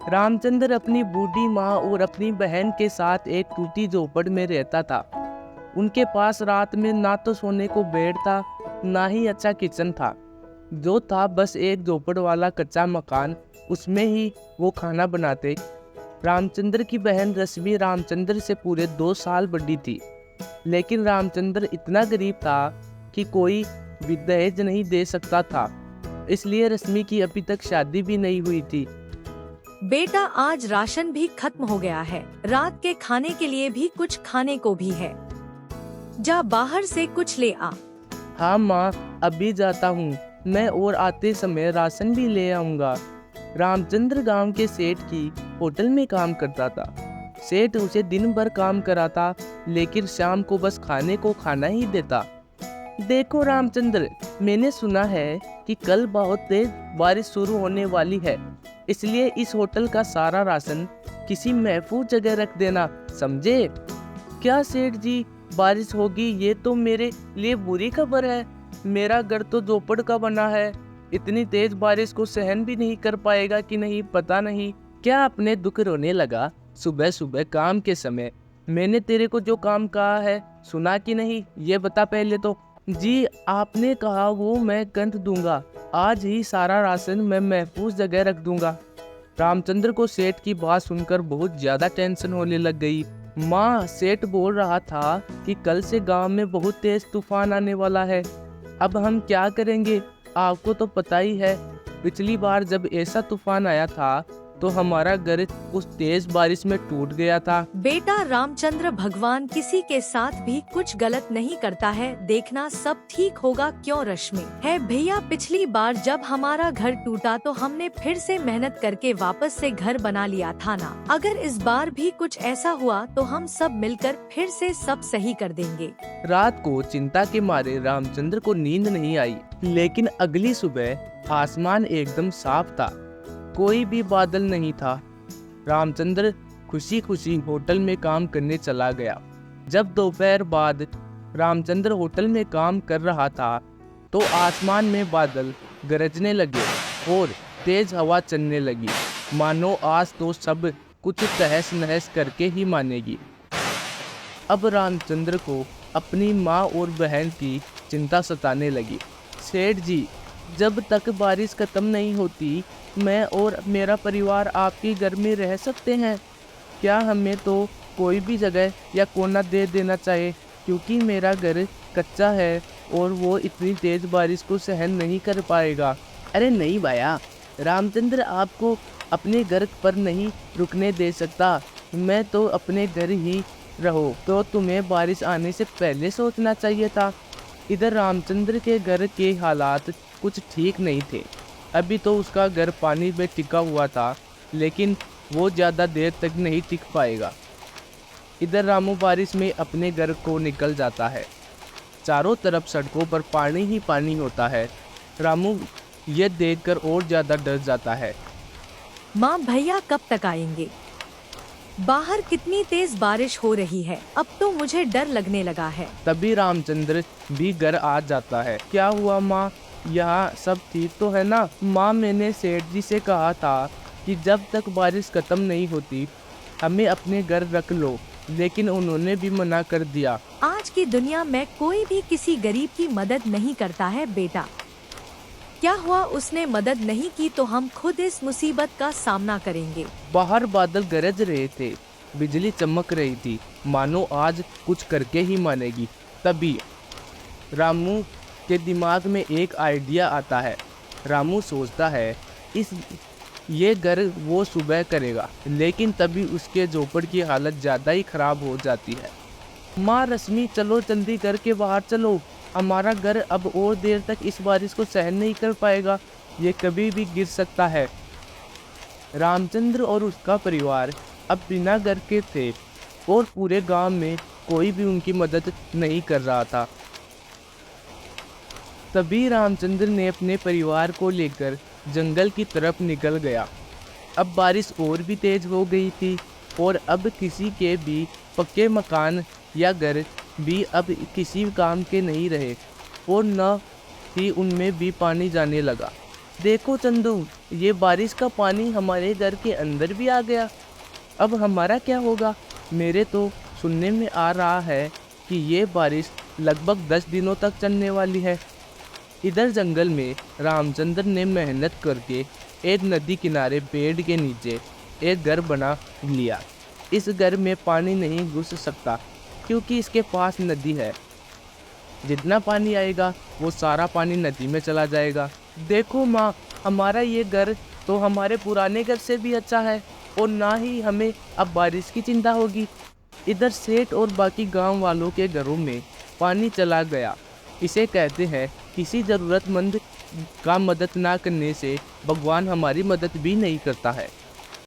रामचंद्र अपनी बूढ़ी माँ और अपनी बहन के साथ एक टूटी झोपड़ में रहता था। उनके पास रात में ना तो सोने को बेड था, ना ही अच्छा किचन था। जो था बस एक झोपड़ वाला कच्चा मकान, उसमें ही वो खाना बनाते। रामचंद्र की बहन रश्मि रामचंद्र से पूरे 2 साल बड़ी थी, लेकिन रामचंद्र इतना गरीब था कि कोई भी दहेज नहीं दे सकता था, इसलिए रश्मि की अभी तक शादी भी नहीं हुई थी। बेटा, आज राशन भी खत्म हो गया है। रात के खाने के लिए भी कुछ खाने को भी है। जा बाहर से कुछ ले आ। हाँ माँ, अभी जाता हूँ मैं, और आते समय राशन भी ले आऊँगा। रामचंद्र गांव के सेठ की होटल में काम करता था। सेठ उसे दिन भर काम कराता, लेकिन शाम को बस खाने को खाना ही देता। देखो रामचंद्र, मैंने सुना है कि कल बहुत तेज बारिश शुरू होने वाली है, इसलिए इस होटल का सारा राशन किसी महफूज जगह रख देना, समझे? क्या सेठ जी, बारिश होगी ये तो मेरे लिए बुरी खबर है। मेरा घर तो झोपड़ का बना है, इतनी तेज बारिश को सहन भी नहीं कर पाएगा कि नहीं पता नहीं। क्या अपने दुख रोने लगा? सुबह सुबह काम के समय मैंने तेरे को जो काम कहा है सुना कि नहीं, ये बता पहले तो। जी, आपने कहा वो मैं कर दूंगा। आज ही सारा राशन मैं महफूज जगह रख दूंगा। रामचंद्र को सेठ की बात सुनकर बहुत ज्यादा टेंशन होने लग गई। माँ, सेठ बोल रहा था कि कल से गांव में बहुत तेज तूफान आने वाला है। अब हम क्या करेंगे? आपको तो पता ही है, पिछली बार जब ऐसा तूफान आया था तो हमारा घर उस तेज बारिश में टूट गया था। बेटा रामचंद्र, भगवान किसी के साथ भी कुछ गलत नहीं करता है, देखना सब ठीक होगा। क्यों रश्मि? है भैया, पिछली बार जब हमारा घर टूटा तो हमने फिर से मेहनत करके वापस से घर बना लिया था ना। अगर इस बार भी कुछ ऐसा हुआ तो हम सब मिलकर फिर से सब सही कर देंगे। रात को चिंता के मारे रामचंद्र को नींद नहीं आई, लेकिन अगली सुबह आसमान एकदम साफ था, कोई भी बादल नहीं था। रामचंद्र खुशी खुशी होटल में काम करने चला गया। जब दोपहर बाद रामचंद्र होटल में काम कर रहा था तो आसमान में बादल गरजने लगे और तेज हवा चलने लगी, मानो आज तो सब कुछ तहस नहस करके ही मानेगी। अब रामचंद्र को अपनी माँ और बहन की चिंता सताने लगी। सेठ जी, जब तक बारिश खत्म नहीं होती मैं और मेरा परिवार आपके घर में रह सकते हैं क्या? हमें तो कोई भी जगह या कोना दे देना चाहिए, क्योंकि मेरा घर कच्चा है और वो इतनी तेज बारिश को सहन नहीं कर पाएगा। अरे नहीं भैया, रामचंद्र आपको अपने घर पर नहीं रुकने दे सकता। मैं तो अपने घर ही रहो, तो तुम्हें बारिश आने से पहले सोचना चाहिए था। इधर रामचंद्र के घर के हालात कुछ ठीक नहीं थे। अभी तो उसका घर पानी में टिका हुआ था, लेकिन वो ज़्यादा देर तक नहीं टिक पाएगा। इधर रामू बारिश में अपने घर को निकल जाता है। चारों तरफ सड़कों पर पानी ही पानी होता है। रामू ये देखकर और ज़्यादा डर जाता है। माँ, भैया कब तक आएंगे? बाहर कितनी तेज बारिश हो रही है, अब तो मुझे डर लगने लगा है। तभी रामचंद्र भी घर आ जाता है। क्या हुआ माँ, यहाँ सब ठीक तो है ना? माँ, मैंने सेठ जी से कहा था कि जब तक बारिश खत्म नहीं होती हमें अपने घर रख लो, लेकिन उन्होंने भी मना कर दिया। आज की दुनिया में कोई भी किसी गरीब की मदद नहीं करता है बेटा। क्या हुआ, उसने मदद नहीं की तो हम खुद इस मुसीबत का सामना करेंगे। बाहर बादल गरज रहे थे, बिजली चमक रही थी, मानो आज कुछ करके ही मानेगी। तभी रामू के दिमाग में एक आइडिया आता है। रामू सोचता है ये घर वो सुबह करेगा, लेकिन तभी उसके झोपड़ की हालत ज़्यादा ही खराब हो जाती है। माँ रश्मि, चलो जल्दी घर के बाहर चलो, हमारा घर अब और देर तक इस बारिश को सहन नहीं कर पाएगा, ये कभी भी गिर सकता है। रामचंद्र और उसका परिवार अब बिना घर के थे और पूरे गांव में कोई भी उनकी मदद नहीं कर रहा था। तभी रामचंद्र ने अपने परिवार को लेकर जंगल की तरफ निकल गया। अब बारिश और भी तेज हो गई थी और अब किसी के भी पक्के मकान या घर भी अब किसी काम के नहीं रहे और न ही उनमें भी पानी जाने लगा। देखो चंदू, ये बारिश का पानी हमारे घर के अंदर भी आ गया। अब हमारा क्या होगा? मेरे तो सुनने में आ रहा है कि ये बारिश लगभग 10 दिनों तक चलने वाली है। इधर जंगल में रामचंद्र ने मेहनत करके एक नदी किनारे पेड़ के नीचे एक घर बना लिया। इस घर में पानी नहीं घुस सकता क्योंकि इसके पास नदी है। जितना पानी आएगा वो सारा पानी नदी में चला जाएगा। देखो माँ, हमारा ये घर तो हमारे पुराने घर से भी अच्छा है और ना ही हमें अब बारिश की चिंता होगी। इधर सेठ और बाकी गांव वालों के घरों में पानी चला गया। इसे कहते हैं किसी ज़रूरतमंद का मदद ना करने से भगवान हमारी मदद भी नहीं करता है।